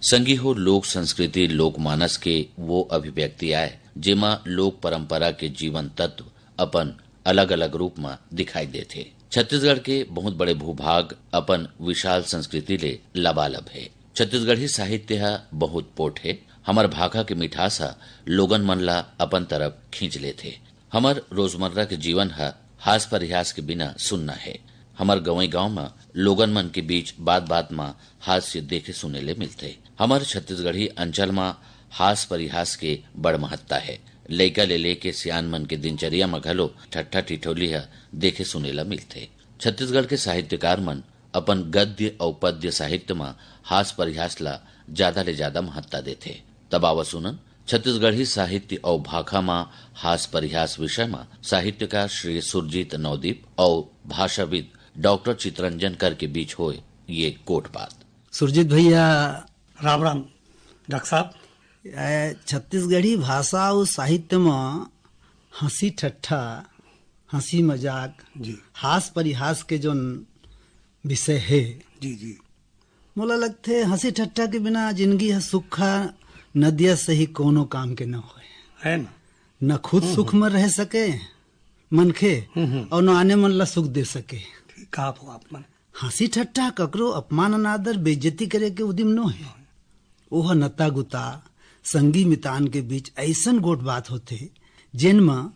संगी हो लोक संस्कृति लोक मानस के वो अभिव्यक्ति आए जेमा लोक परंपरा के जीवन तत्व अपन अलग अलग रूप में दिखाई देते। छत्तीसगढ़ के बहुत बड़े भूभाग अपन विशाल संस्कृति ले लबालब है। छत्तीसगढ़ी साहित्य है बहुत पोट है। हमर भाखा के मिठास है लोगन मन ला अपन तरफ खींच लेते। हमर रोजमर्रा के जीवन है हास परिहास के बिना सुनना है। हमर गवई गांव में लोगन मन के बीच बात बात में हास्य देखे सुने ले मिलते। हमर छत्तीसगढ़ी अंचल में हास परिहास के बड़ महत्ता है। लइका ले लेके सियान मन के दिनचर्या में घलो ठट्ठा टिठोली है देखे सुने ला मिलते। छत्तीसगढ़ के साहित्यकार मन अपन गद्य और पद्य साहित्य में हास परिहास ला ज्यादा ले ज्यादा महत्ता देते। तब आवा सुनन छत्तीसगढ़ी साहित्य और भाखा में हास परिहास विषय में साहित्यकार श्री सुरजीत नवदीप और भाषाविद डॉक्टर चितरंजन कर के बीच होए ये कोट बात। सुरजीत भैया राम राम डॉक्टर साहब। छत्तीसगढ़ी भाषा और साहित्य में हंसी ठट्ठा हंसी मजाक जी हास परिहास के जो विषय है जी जी मोला लगते हंसी ठट्ठा के बिना जिंदगी है सुखा नदिया से ही कोनो काम के न होए है ना। न खुद सुख में रह सके मनखे और न आने मन ला सुख दे सके। ठीक कहा तो आप मन। हंसी ठट्ठा ककरो अपमान अनादर बेइज्जती करे के उदिम न है। ओह नता गुता संगी मितान के बीच ऐसन गोट बात होते जिन में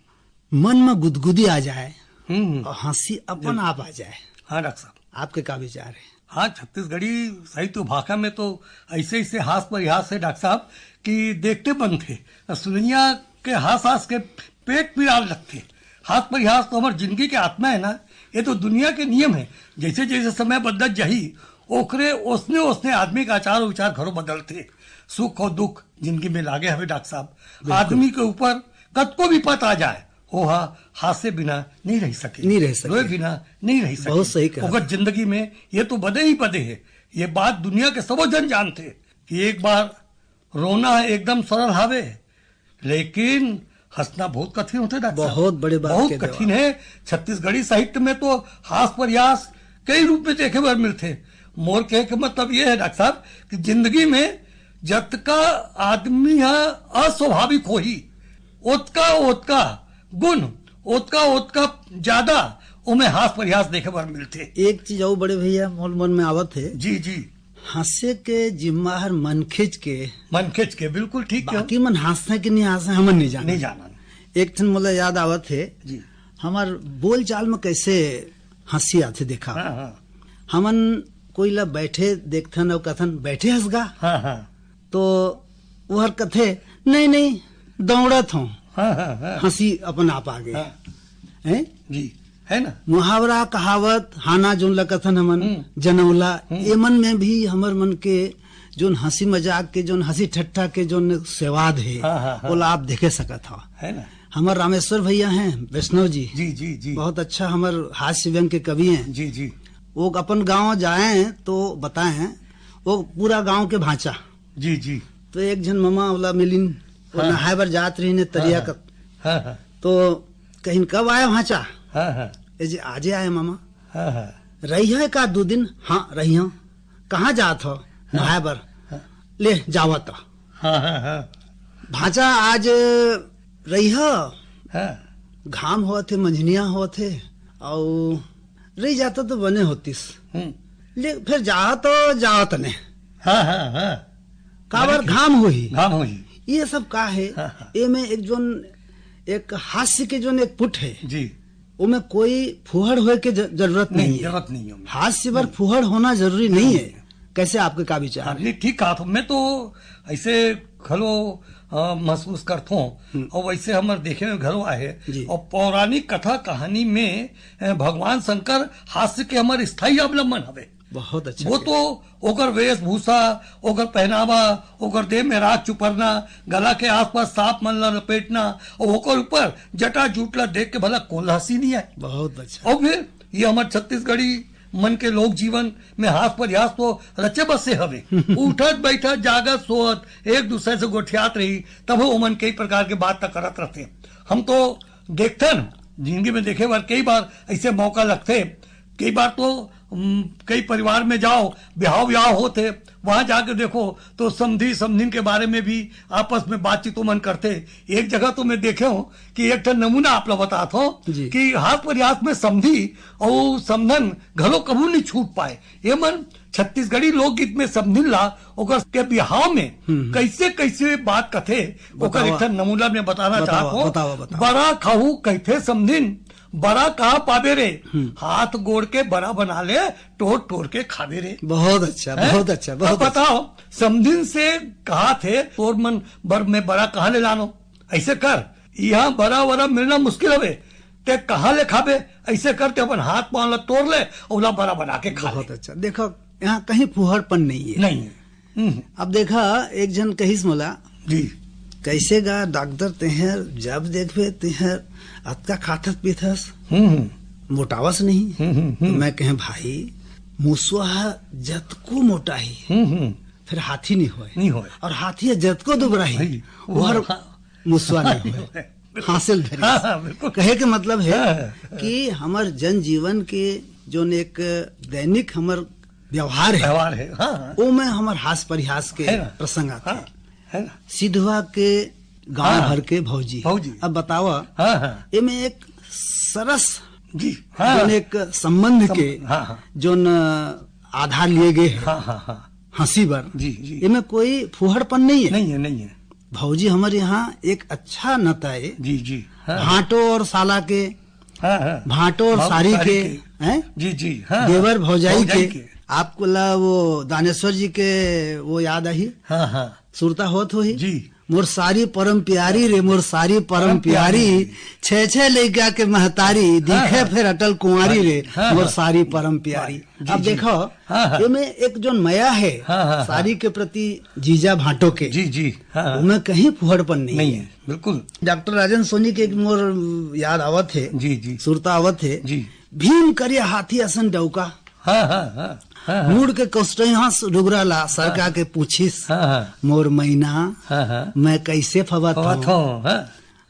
मन में गुदगुदी आ जाए और हंसी अपन आप आ जाए। हाँ डॉक्टर साहब, आपके क्या विचार है? हाँ छत्तीसगढ़ी साहित्य भाषा में तो ऐसे ऐसे हास परिहास है डॉक्टर साहब कि देखते बन थे सुनिया के हास हास के पेट पिराल लगते। हास परिहास तो हमारी जिंदगी के आत्मा है ना। ये तो दुनिया के नियम है। जैसे जैसे समय बदलत जाही ओकरे ओसने ओसने आदमी का आचार विचार घरों बदलते। सुख और दुख जिंदगी में लागे हवे डॉक्टर साहब। आदमी के ऊपर कद को भी पत आ जाए ओहा हाथ से बिना नहीं रह सके रोए बिना नहीं रह सके। बहुत सही कहा। अगर जिंदगी में ये तो बदे ही बदे है। ये बात दुनिया के सब जन जानते कि एक बार रोना एकदम सरल हावे लेकिन हंसना बहुत कठिन होते डॉक्टर साहब। बहुत बड़े बात बहुत कठिन है। छत्तीसगढ़ी साहित्य में तो हास परिहास कई रूप में देखे बार मिलते। मोर कहे के मतलब ये है डॉक्टर साहब कि जिंदगी में जत का आदमी है अस्वाभाविक हो ही ओतका गुण ओतका ज्यादा उमें हास परिहास देखे बार मिलते। एक चीज और बड़े भैया मोल मन में आवत है। जी जी हंसे के जिम्मा हर मन खिंच के बिल्कुल ठीक है। बाकी मन हंसने के नहीं हंसे हमन नहीं जाना। एक ठन मोला याद आवत है जी हमार बोल चाल में कैसे हंसी आते देखा। हाँ। हमन कोई ला बैठे देखथन और कथन बैठे हंसगा। हाँ। तो वो हर कथे नहीं दौड़त हूँ। हाँ। हंसी अपन आप आ गए। हैं जी है ना। मुहावरा कहावत हाना जोन ला कथन हमन जनौला एमन में भी हमर मन के जोन हंसी मजाक के जोन हंसी ठट्ठा के जोन स्वाद है वो आप देखे सकत हो है ना। हमर रामेश्वर भैया हैं वैष्णव जी। जी बहुत अच्छा हमर हास्य व्यंग के कवि हैं। जी वो अपन गांव जाए तो बताए वो पूरा गांव के भांचा। जी तो एक जन मामा वाला मिलिन वो नहाए बर जात रही ने तरिया का। तो कहीं कब आया भांचा? आजे आए मामा। रही है का 2 दिन? हाँ रही हूँ। कहाँ जात हो? नहाए बर। ले जावत। भांचा आज रही हो घाम हुआ थे मंझनिया हुआ थे और रही जाता तो बने होतीस। ले फिर जात ने काबर घाम हुई ये सब का है। ये में एक हास्य के जोन एक पुट है जी उमें कोई फुहड़ होए के जरूरत नहीं है। हास्य पर फुहड़ होना जरूरी नहीं है। कैसे आपके का विचार? नहीं ठीक कहा तो मैं तो ऐसे खलो महसूस करता हूँ और वैसे हमारे देखे में घरों आए और पौराणिक कथा कहानी में भगवान शंकर हास्य के हमारे स्थायी अवलंबन हवे। बहुत अच्छा। वो तो ओकर वेशभूषा ओकर पहनावा ओकर देह में राख चुपरना गला के आसपास सांप मन ला लपेटना और ओकर ऊपर जटा जूटला देख के भला कौन हंसी नहीं आए। बहुत अच्छा। और फिर ये हमारे छत्तीसगढ़ी मन के लोक जीवन में हास परिहास तो रचे बसे हवे। उठत बैठत जागत सोत एक दूसरे से गोठियात रही तब वो मन कई प्रकार के बात तक करत रहते। हम तो देखते न जिंदगी में देखे बार कई बार ऐसे मौका लगते। कई बार तो कई परिवार में जाओ, ब्याह होते, वहां जाके देखो तो समधी समधिन के बारे में भी आपस में बातचीत मन करते। एक जगह तो मैं देखे हूँ कि एक नमूना आप लोग बताता हूँ कि हाथ परिहास में समधी और समधन घरों कबू नहीं छूट पाए। ये मन छत्तीसगढ़ी लोकगीत में समधिन ला ओकर के बिहाव में कैसे कैसे बात कथे ओकर एक नमूना में बताना चाहता हूँ। बड़ा खाऊ कहते समधिन, बड़ा कहा पाबे रे, हाथ गोड़ के बड़ा बना ले, तोड़ तोड़ के खाबे रे। बहुत अच्छा, बहुत अच्छा, बहुत बताओ समधिन से कहा थे तोर मन बर में बड़ा कहाँ ले लानो, ऐसे कर, यहाँ बड़ा बड़ा मिलना मुश्किल है, ते कहाँ ले खाबे, ऐसे करते अपन हाथ पांव तोड़ ले और बड़ा बना के खा। बहुत अच्छा। देखो यहाँ कहीं फुहड़पन नहीं है, नहीं है। अब देखा एक जन कहिस मोला जी कैसे गा डॉक्टर तेहर जब देखबे तेहर अतका खाथस पीथस मोटावस नहीं। तो मैं कहे भाई मुसवा जतको मोटा ही फिर हाथी नहीं होए और हाथी जतको दुबरा ही और मुसवा नहीं होए हासिल धरी। कहे के मतलब है कि हमार जन जीवन के जो एक दैनिक हमार व्यवहार है वो में हमार हास परिहास के प्रसंग आते है। सिद्धवा के गांव भर के भौजी अब बतावा इनमें एक सरस जी एक संबंध के जो आधार लिए गए हैं हंसी बर इनमें कोई फुहड़पन नहीं है। भौजी हमारे यहाँ एक अच्छा नता है जी भाटो और साला के, भाटो और सारी के हैं जी देवर भौजाई के। आपको ला वो दानेश्वर जी के वो याद आई सुरता होत हो ही जी, मोर सारी परम प्यारी रे, मोर सारी परम प्यारी, छह लैका के महतारी दिखे फिर अटल कुंवारी रे, मोर सारी परम प्यारी। अब देखो इसमें एक जो मया है सारी के प्रति जीजा भाटो के जी उनमें कहीं फुहड़पन नहीं है। बिल्कुल डॉक्टर राजन सोनी के मोर याद आवत है जी सुरता आवत है जी। भीम करिया हाथी असन डौका मुड़ के कौस्टहास डुगरा ला सरका के पूछिस मोर मैना मैं कैसे फवत हूँ।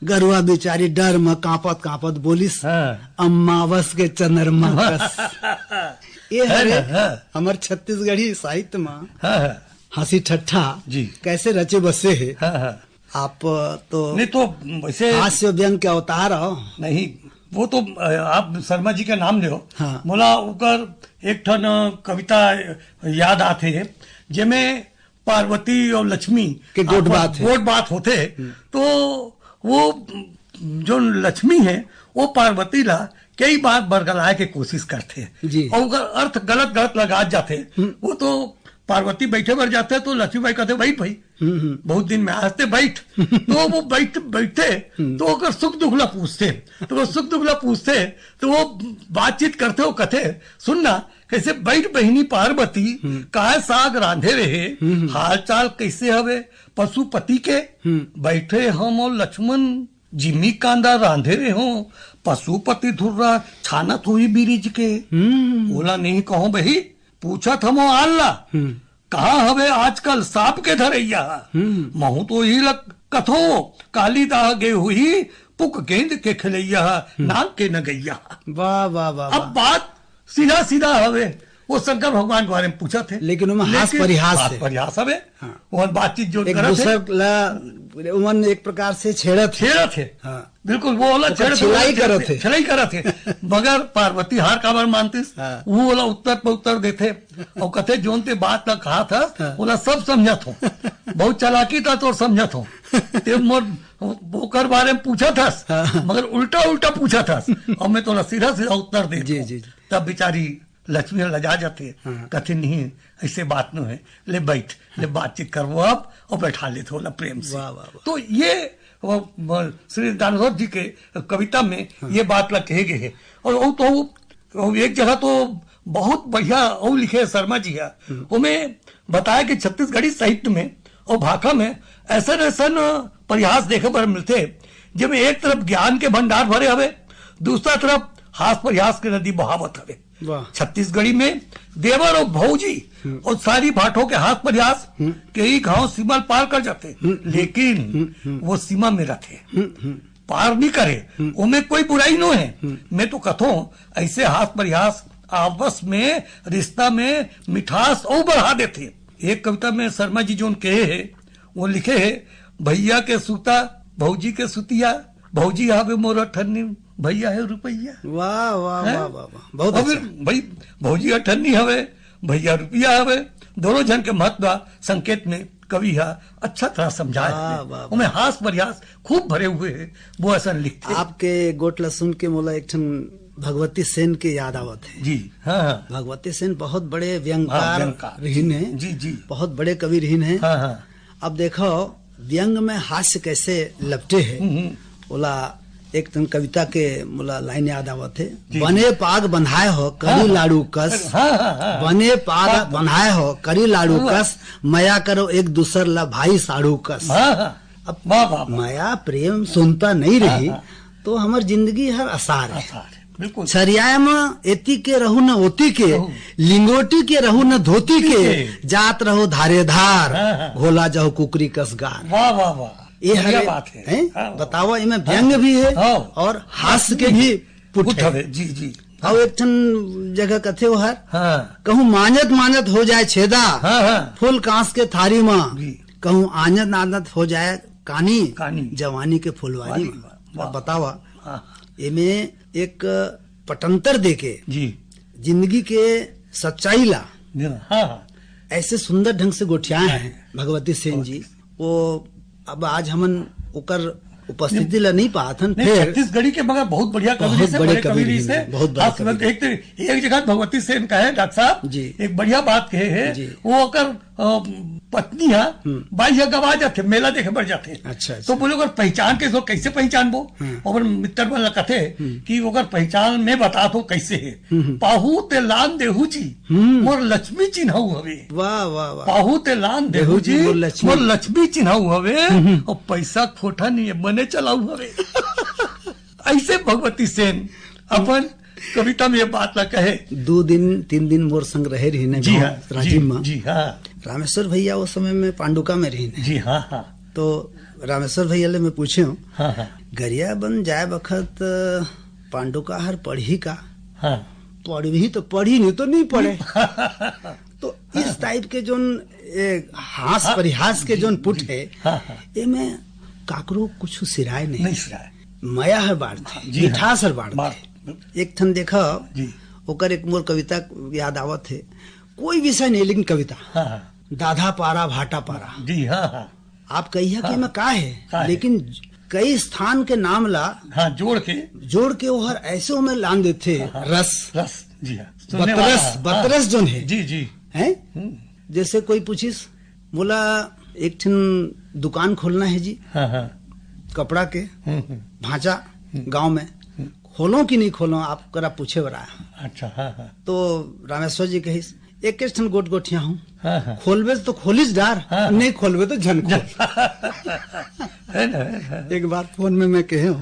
गरुआ बेचारी डर में कांपत बोलिस अम्मावस के चंद्रमा कस। ये है हमार छत्तीसगढ़ी साहित्य में हंसी ठट्ठा कैसे रचे बसे है। आप तो नहीं तो वैसे हास्य व्यंग के अवतार हो नहीं, वो तो आप शर्मा जी का नाम लो। मोला उकर एक ठन कविता याद आते है जिसमें पार्वती और लक्ष्मी के गोट बात होते। तो वो जो लक्ष्मी है वो पार्वती ला कई बार बरगलाए के कोशिश करते और उनका अर्थ गलत लगा जाते। वो तो पार्वती बैठे बर जाते तो लक्ष्मी भाई कहते भाई बहुत दिन में आते बैठ। तो वो बैठे तो अगर सुख दुखला पूछते तो वो सुख दुखला पूछते तो वो बातचीत करते हो कहते सुनना कैसे बैठ बहिनी पार्वती काय साग रांधे रहे, हाल चाल कैसे हवे पशुपति के, बैठे हम और लक्ष्मण जिमी कांदा रांधे रहे हो, पशुपति धुर्रा छानत हुई बीरिज के। बोला नहीं कहो बही पूछा थमो आल्ला कहा हवे आजकल सांप के धरैया, महू तो ही लग कथो काली दाह गे हुई पुक गेंद के खिलैया नाग के न गैया। वाह वाह वाह। अब बात सीधा हवे वो शंकर भगवान के बारे में पूछा थे लेकिन हास परिहास हवे वो बातचीत जो उमन एक प्रकार से छेड़त थे। बिल्कुल वो वाला छेड़ाई करत थे मगर पार्वती हार काबर मानतीस। वो वाला उत्तर पे उत्तर देते और कथे जोन ते बात ना कहा था बोला सब समझत हो, बहुत चालाकी था तो समझत हो ते मोर बोकर बारे में पूछा था मगर उल्टा पूछा था और मैं तो सीधा उत्तर दे। तब बेचारी लक्ष्मी लजा जाते कथे नहीं ऐसे बात न है, ले बैठ ले बातचीत करवो अब और बैठा ले थोड़ा प्रेम से। तो ये श्री दानोदर जी के कविता में ये बात ला कहे गए है। और वो तो एक जगह तो बहुत बढ़िया वो लिखे शर्मा जी है, उन्हें बताया कि छत्तीसगढ़ी साहित्य में और भाषा में ऐसा परिहास देखे पर मिलते जिसमें एक तरफ ज्ञान के भंडार भरे हवे, दूसरा तरफ हास परिहास के नदी बहावत हवे। छत्तीसगढ़ी में देवर और भौजी और सारी भाटों के हाथ परिहास के ही गांव सीमा पार कर जाते, लेकिन वो सीमा में रहते पार नहीं करे, उनमें कोई बुराई नहीं है। मैं तो कथो ऐसे हाथ परिहास आपस में रिश्ता में मिठास और बढ़ा देते। एक कविता में शर्मा जी जो कहे है वो लिखे है, भैया के सूता भौजी के सुतिया, भौजी आवे मोर ठन्नी भैया है रुपैया। वाह वाह वाह वाह वाह, बहुत अच्छा। भाई भौजी अठन्नी हवे भैया रुपया हवे, दोनों जन के महत्व संकेत में कवि अच्छा तरह समझाया। उनमें हास परिहास खूब भरे हुए है, वो ऐसा लिखते। आपके गोटला सुन के मोला एक ठन भगवती सेन के याद आवत है जी। हाँ, भगवती सेन बहुत बड़े व्यंगकार रहीन है जी जी, बहुत बड़े कवि रहीन है। हाँ, अब देखो व्यंग में हास्य कैसे लपटे है। बोला एक तन कविता के मोला लाइन याद आवत है, बने पाग बंधाए हो करी लाड़ू कस, बने पाग बंधाए हो करी लाड़ू कस, मया करो एक दूसर ला भाई साड़ू कस। अब माया प्रेम सुनता नहीं रही तो हमार जिंदगी हर आसार है। छरियाए में एती के रहू न ओती के, लिंगोटी के रहू न धोती के, जात रहो धारे धार, घोला जाओ कुकरी कस गार। वाह वाह वाह, ये हर बात है। बताओ इनमें व्यंग भी है और हास्य के भी पुट है। जी जी। और एक ठन जगह कथे हो हर, कहूँ मानत मानत हो जाए छेदा, फूल कांस के थारी में, कहूँ आनत आनत हो जाए कानी जवानी के फुलवारी में। बतावा इमें एक पटंतर देके जिंदगी के सच्चाई ला ऐसे सुंदर ढंग से गोठियाए हैं भगवती सेन जी। वो अब आज हमन उकर उपस्थिति ला नहीं पाथन। फिर छत्तीसगढ़ी के मगर बहुत बढ़िया कवि से, बड़े कवि से बहुत एक जगह भगवती सेन का है डॉक्टर साहब जी, एक बढ़िया बात कहे है। वो अगर पत्नी है बाई गवा जाते मेला देखे बढ़ जाते। अच्छा, तो बोले अगर पहचान के तो कैसे पहचान वो, और मित्र वाला कथे कि अगर पहचान में बता दो कैसे है। पाहू ते लान देहू जी मोर लक्ष्मी चिन्हऊ हवे। वाह वाह वाह, पाहू ते लान देहू जी मोर लक्ष्मी चिन्हऊ हवे, और पैसा खोटा नहीं है बने चलाऊ हवे। ऐसे भगवती सेन अपन कविता में ये बात ना कहे। 2 दिन 3 दिन मोर संग रहे रही ने राजीव में। जी हाँ, रामेश्वर भैया उस समय में पांडुका में रही ने। जी हाँ हाँ। तो रामेश्वर भैया ले मैं पूछे हूँ, गरिया बन जाए बखत पांडुका हर पढ़ी का? पढ़ी तो पढ़ी नहीं तो नहीं पढ़े। तो इस टाइप के जोन हास परिहास के जोन पुट है इनमें काकरो कुछ सिराय नहीं सिराय, मया हर बाढ़ थे, मिठास हर बाढ़ थे। एक ठन देखा ओकर एक मोर कविता याद आवत है, कोई विषय नहीं लेकिन कविता, दाधा पारा भाटा पारा। जी हाँ, आप कहिए कि मैं का है, लेकिन कई स्थान के नाम ला जोड़ के वो हर ऐसे में लान देते। रस जी हाँ, बतरस जोन है जी जी है। जैसे कोई पूछिस बोला एक ठन दुकान खोलना है जी, कपड़ा के भांचा गांव में, खोलो कि नहीं खोलो आप करा पूछे बरा। अच्छा तो रामेश्वर जी कहिस एक ठन गोट गोठिया हूँ, खोलबे तो खोलिस डार, नहीं खोलबे तो झन खोल। एक बार फोन में मैं कहे हूँ,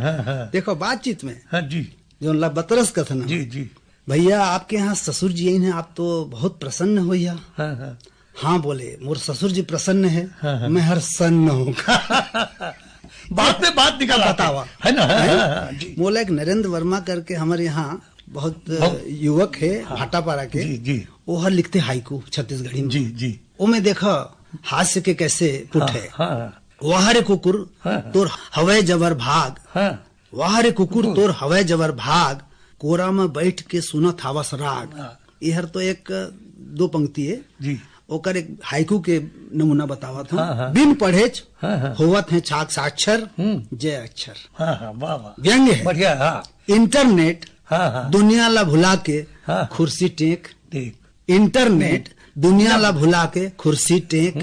देखो बातचीत में जी जो बतरस कथा ना जी जी, भैया आपके यहाँ ससुर जी हैं, आप तो बहुत प्रसन्न हो। हाँ बोले मोर ससुर जी प्रसन्न है, मैं हर सन्न हूँ। बात में बात निकाल बतावा है ना। बोला एक नरेंद्र वर्मा करके हमारे यहाँ बहुत युवक है भाटापारा के, वो हर लिखते हाइकू छत्तीसगढ़ी में। जी वो में देखा हास्य के कैसे पुट है। वह रे कुकुर तोर हवे जबर भाग, वह रे कुकुर तोर हवे जबर भाग, कोरा में बैठ के सुनत हवस राग। यह तो एक 2 पंक्ति है जी, ओकर एक हाइकू के नमूना बतावा था। बिन पढ़े होवत है छाक साक्षर जय अक्षर। व्यंग है बढ़िया। इंटरनेट दुनिया ला भुला के कुर्सी टेक, इंटरनेट दुनिया ला भुला के कुर्सी टेक।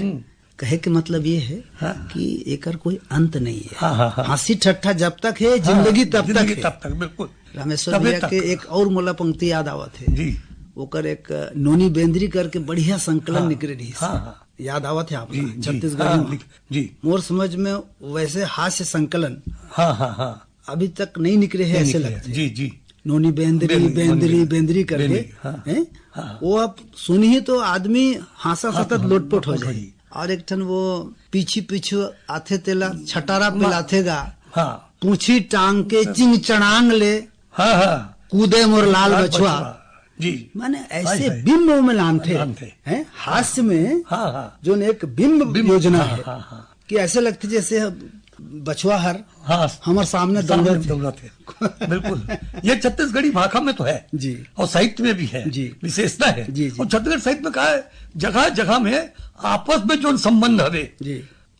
कहे के मतलब ये है कि एकर कोई अंत नहीं है। हंसी ठट्ठा जब तक है जिंदगी तब तक है। बिल्कुल। रामेश्वर भैया के एक और मोला पंक्ति याद आवत है जी, ओकर एक नोनी बेंद्री करके बढ़िया संकलन निकले रही। याद आवत है आप छत्तीसगढ़ जी। मोर समझ में वैसे हास्य संकलन अभी तक नहीं निकले हैं ऐसे लगते जी जी। नोनी बेंद्री करके वो अब सुनिए तो आदमी हासा सतत लोटपोट हो जाए। और एक ठन वो पीछू आथे तेला छटारा पिलाथेगा, पूछी टांग के चिंग चढ़ांग ले, कूदे मोर लाल बछुआ, जी माने हाय, ऐसे हाय। बिंब में लान थे लान थे। हैं हास्य में हाँ हाँ जो एक बिंब योजना है हाँ हाँ कि ऐसे लगते जैसे बछुआ हर हाँ हमारे सामने दौलत है बिल्कुल। ये छत्तीसगढ़ी भाषा में तो है जी। और साहित्य में भी है जी। विशेषता है जी, जी। और छत्तीसगढ़ साहित्य में कहा है जगह जगह में आपस में जो संबंध हवे जी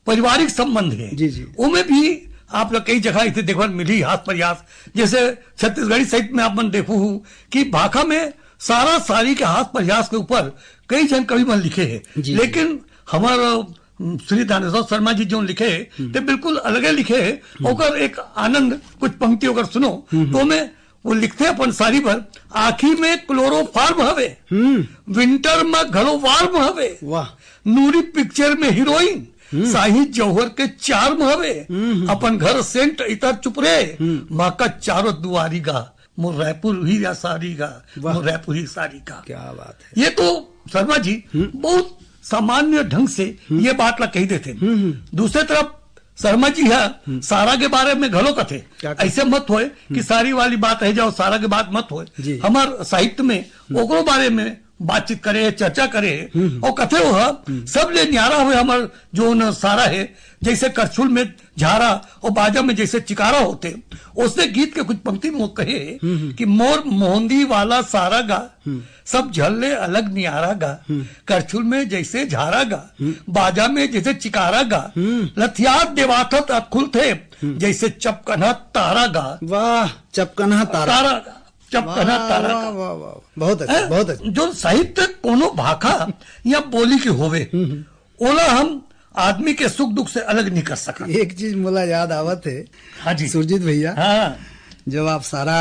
पारिवारिक संबंध है जी, जी। उनमें भी आप लोग कई जगह इसे देखो मिली हाथ प्रयास जैसे छत्तीसगढ़ी साहित्य में आप मन देखू हूँ कि भाषा में सारा सारी के हाथ प्रयास के ऊपर कई जन कवि मन लिखे हैं जी, लेकिन हमारा श्री दानेश्वर शर्मा जी जो लिखे ते बिल्कुल अलगे लिखे ओकर एक आनंद कुछ पंक्ति अगर सुनो तो में वो लिखते अपन सारी भर आखी में क्लोरोफार्म हवे विंटर में घड़ो वार्म हवे वाह नूरी पिक्चर में हीरोइन शाही जौहर के चार्म हवे अपन घर सेंट इतर चुप रे माँ का चारों दुआरी गा मोर रायपुर ही या सारी गा मोर रायपुर ही सारी का क्या बात है। ये तो शर्मा जी बहुत सामान्य ढंग से ये बात ला कही देते दूसरे तरफ शर्मा जी है सारा के बारे में घलो कथे ऐसे मत होए कि सारी वाली बात है जाओ सारा के बात मत होए हमार साहित्य में ओकरो बारे में बातचीत करे चर्चा करे और कथे हो सब ले न्यारा हुए हमार जो न सारा है जैसे करछुल में झारा और बाजा में जैसे चिकारा होते उसने गीत के कुछ पंक्ति में वो कहे कि मोर मोहंदी वाला सारा गा सब झल्ले अलग नियारा गा करछुल में जैसे झारा गा बाजा में जैसे चिकारा गा लथियात देवाथत अतखुल थे जैसे चपकना तारा गा वाह चपकना तारा गा चपकना तारा वाह, गा वाह, वाह, बहुत अच्छा बहुत अच्छा जो साहित्य कोनो भाखा या बोली की होवे ओला हम आदमी के सुख दुख से अलग नहीं कर सका। एक चीज मुला याद आवत है हाँ जी सुरजीत भैया हाँ जब आप सारा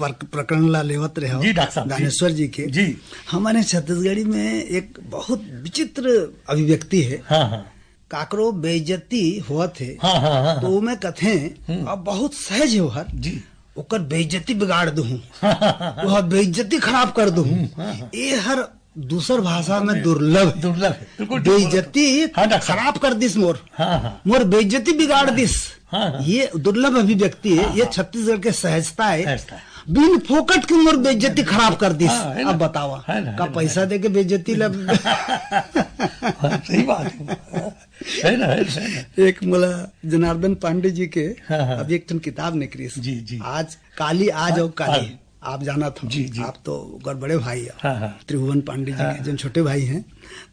प्रकरण ला लेवत रहे हो जी डॉक्टर साहब दानेश्वर जी के जी हमारे छत्तीसगढ़ी में एक बहुत विचित्र अभिव्यक्ति है हाँ हाँ काकरो बेइज्जती हुआ थे हाँ हाँ हाँ तो मैं कथे अब बहुत सहज हो हर जी ओकर बेइज्जती बिगाड़ दू वह बेइज्जती खराब कर दू ये हर दूसर भाषा में दुर्लभ है। दुर्लभ है बिल्कुल बेइज्जती हाँ, डॉक्टर साहब। खराब कर दिस मोर हाँ हाँ मोर बेइज्जती बिगाड़ दिस हाँ, हाँ। ये दुर्लभ अभिव्यक्ति है ये छत्तीसगढ़ के सहजता है सहजता है। बिन फोकट की मोर बेइज्जती खराब कर दिस हाँ, है ना। अब बतावा है ना, का है ना, पैसा दे के बेइज्जती लब हाँ, सही बात है ना है ना एक मला जनार्दन पांडे जी के हाँ, हाँ। अभी एक किताब निकली जी, जी। आज काली आज और काली हाँ। आप जाना था जी, जी। आप तो ओकर बड़े भाई है हाँ, हाँ। त्रिभुवन पांडे जी के जो छोटे भाई हैं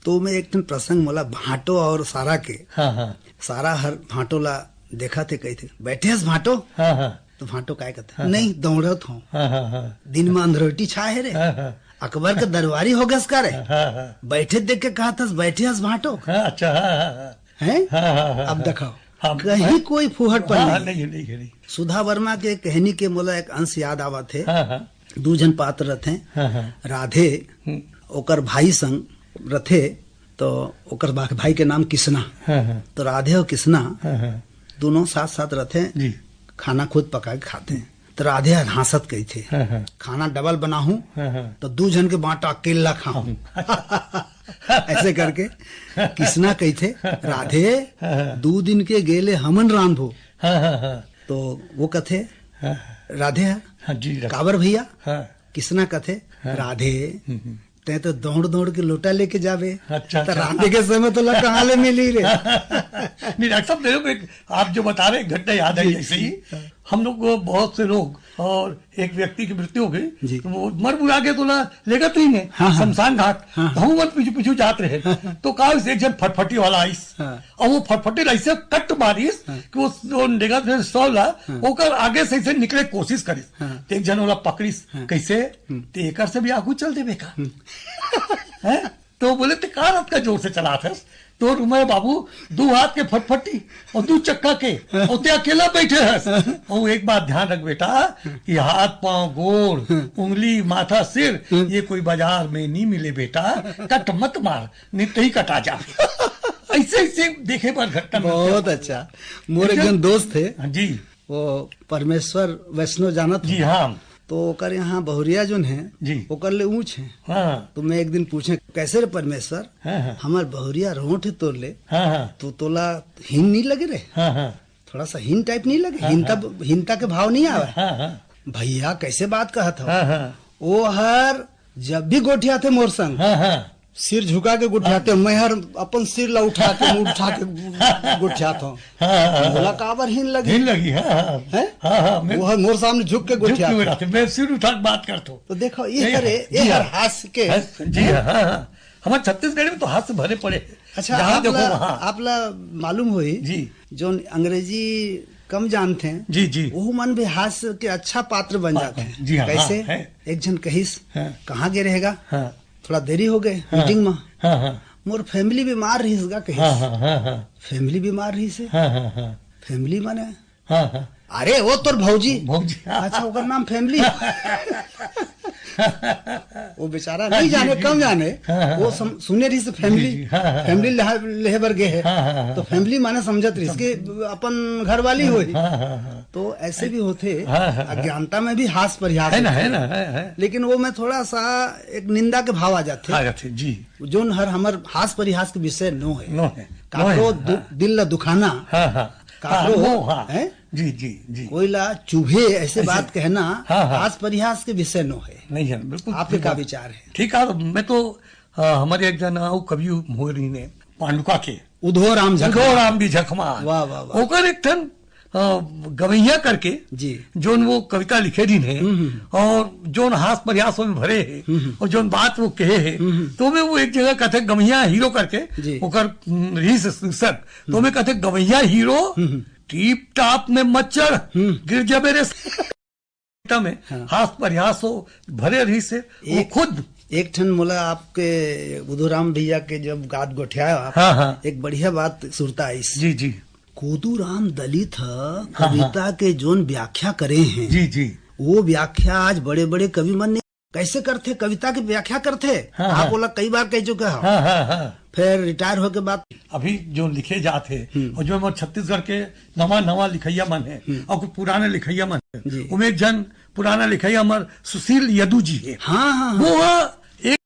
तो मैं एक दिन प्रसंग मोला भाटो और सारा के हाँ हाँ सारा हर भाटो ला देखा थे कही थे बैठे हस भाटो हाँ हाँ तो भाटो काय कहता नहीं दौड़त हूँ हाँ हाँ हाँ दिन में अंधरोटी छाए रे हाँ, हाँ। अकबर के दरबारी हो गस का रे हाँ हाँ बैठे देख के कहा था बैठे हस भाटो हाँ अच्छा हाँ हाँ है हाँ, हाँ, हाँ, अब दिखाओ हाँ, कहीं कोई फुहट पर हाँ, नहीं नहीं नहीं सुधा वर्मा के कहनी के मोला एक अंश याद आवा थे हाँ हाँ दू जन पात्र रथे हाँ, हाँ। राधे ओकर भाई संग रथे तो ओकर भाई के नाम किसना हाँ, हाँ। तो राधे और किसना हाँ, हाँ। दोनों साथ साथ रहते जी खाना खुद पका के खाते हैं तो राधे हंसत कही थे हाँ, हाँ। खाना डबल बनाऊं हाँ, हाँ। तो दू जन के बांटा अकेला खाऊं ऐसे करके किसना कही थे राधे दू दिन के गेले हमन रांधो हाँ हाँ हाँ तो वो कथे हाँ, राधे हाँ जी काबर भैया हाँ किसना कथे राधे ते तो दौड़ दौड़ के लोटा लेके जावे अच्छा, तो अच्छा। राधे के समय तो ला कहाँ ले मिली रे नहीं डॉक्टर साहब मेरे को एक आप जो बता रहे घटना याद आई ऐसे ही हम लोग को बहुत से लोग और एक व्यक्ति की मृत्यु हो गई जी। तो वो मर मुरा के तो लेगा तो ही नहीं हाँ, हाँ। शमशान घाट हाँ, तो हम मन पीछू पीछू जाते रहे तो कहा एक जन फटफटी वाला आइस हाँ। और वो फटफटी ऐसे कट मारिस कि वो जो नेगा थे सौला ओकर आगे से निकले कोशिश करिस तो एक जन वाला पकड़िस कैसे तो एकर से भी आगू चल देवे का हैं? तो बोले ते का रात का जोर से चला था तो रुमय बाबू दो हाथ के फटफटी और दो चक्का के और ते अकेला बैठे है और एक बात ध्यान रख बेटा कि हाथ पांव गोड़ उंगली माथा सिर ये कोई बाजार में नहीं मिले बेटा कट मत मार नहीं तो ही कटा जा ऐसे ऐसे देखे पर घटना बहुत अच्छा मोर एक जन दोस्त थे हाँ जी वो परमेश्वर वैष्णव जानत जी हो। हाँ तो ओकर यहाँ बहुरिया जोन है जी। ओकर ले ऊंच है हाँ तो मैं एक दिन पूछे कैसे रे परमेश्वर हाँ हाँ हमार बहुरिया रोट है तोर ले हाँ हाँ तो तोला हिन नहीं लगे रे हाँ हाँ थोड़ा सा हिन टाइप नहीं लगे हिनता के भाव नहीं आवे हाँ हाँ भैया कैसे बात कहा था हाँ हाँ वो हर जब भी गोठिया थे मोर संग हाँ हाँ सिर झुका के गुठियाते मैं हर अपन सिर ला उठा के मुंह उठा के गुठियात हूँ। बोला काबर हिन लगी हिन लगी हाँ है हाँ हाँ मैं वो मोर सामने झुक के गुठियात मैं सिर उठा के बात करता हूँ। तो देखो ये हरे ये हर हास्य के जी हाँ हाँ हमारे छत्तीसगढ़ में तो हाथ से भरे पड़े। अच्छा जहाँ देखो वहाँ आपला मालूम हुई जी जो अंग्रेजी कम जानते हैं जी जी वो मन भी हास्य के अच्छा पात्र बन जाते हैं। जी हाँ, कैसे हाँ, है। एक जन कहिस हाँ। कहाँ गे रहेगा हाँ थोड़ा देरी हो गए मीटिंग में हाँ हाँ मोर फैमिली बीमार रही हाँ कहिस हाँ हाँ हाँ फैमिली बीमार रही से हाँ हाँ हाँ फैमिली माने हाँ हाँ अरे वो तोर भौजी भौजी अच्छा ओकर नाम फैमिली वो बेचारा नहीं जाने कम जाने वो सुने रही से फैमिली फैमिली लेहे बर गए है तो फैमिली माने समझत रही कि अपन घर वाली हुई तो ऐसे भी होते अज्ञानता में भी हास परिहास है ना लेकिन वो में थोड़ा सा एक निंदा के भाव आ जाते जी जो हर हमर हास परिहास के विषय नो है काकरो दिल ला दुखाना काकरो है जी जी जी कोई ला चुभे ऐसे बात कहना हास परिहास के विषय नो है नहीं है बिल्कुल आपके क्या विचार है। ठीक है मैं तो हमारे एक जना कवि मोहरी ने पांडुका के उधो राम भी झखमा वाह वाह वाह ओकर एक ठन गवैया करके जी जोन वो कविता लिखे दिन है और जोन हास प्रयासों में भरे है और जोन बात वो कहे है तो मैं वो एक जगह कहते गवैया हीरो करके ओकर रीस शीर्षक तो मैं कहते गवैया हीरो टीप टाप में मच्छर गिर जबे रे में हास प्रयास हो भरे रही से वो खुद एक ठन मोला आपके बुधुराम भैया के जब गात गोठिया हाँ। एक बढ़िया बात सुरता आई जी जी कोदूराम दलित कविता के जोन व्याख्या करे हैं जी जी वो व्याख्या आज बड़े बड़े कवि मन ने कैसे करते कविता की व्याख्या करते आप बोला कई बार कह चुके हो फिर रिटायर होके बाद अभी जो लिखे जाते और जो हमारे छत्तीसगढ़ के नवा लिखैया मन है और कुछ पुराने लिखैया मन है उनमें एक जन पुराना लिखैया हमारे सुशील यदु जी है वो एक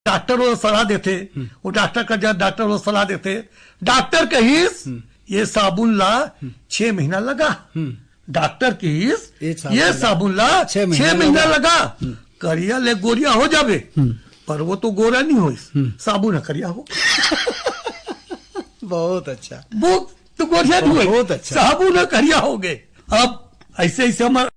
डॉक्टर वो सलाह देते वो डॉक्टर का जब डॉक्टर वो सलाह देते डॉक्टर कहिस ये साबुन ला 6 महीना लगा डॉक्टर कहिस ये साबुन ला 6 महीना लगा करिया ले गोरिया हो जावे पर वो तो गोरा नहीं हो साबुन करिया हो बहुत अच्छा वो तो गोरिया नहीं हो बहुत अच्छा साबुन करिया हो गए अब ऐसे ऐसे हमारा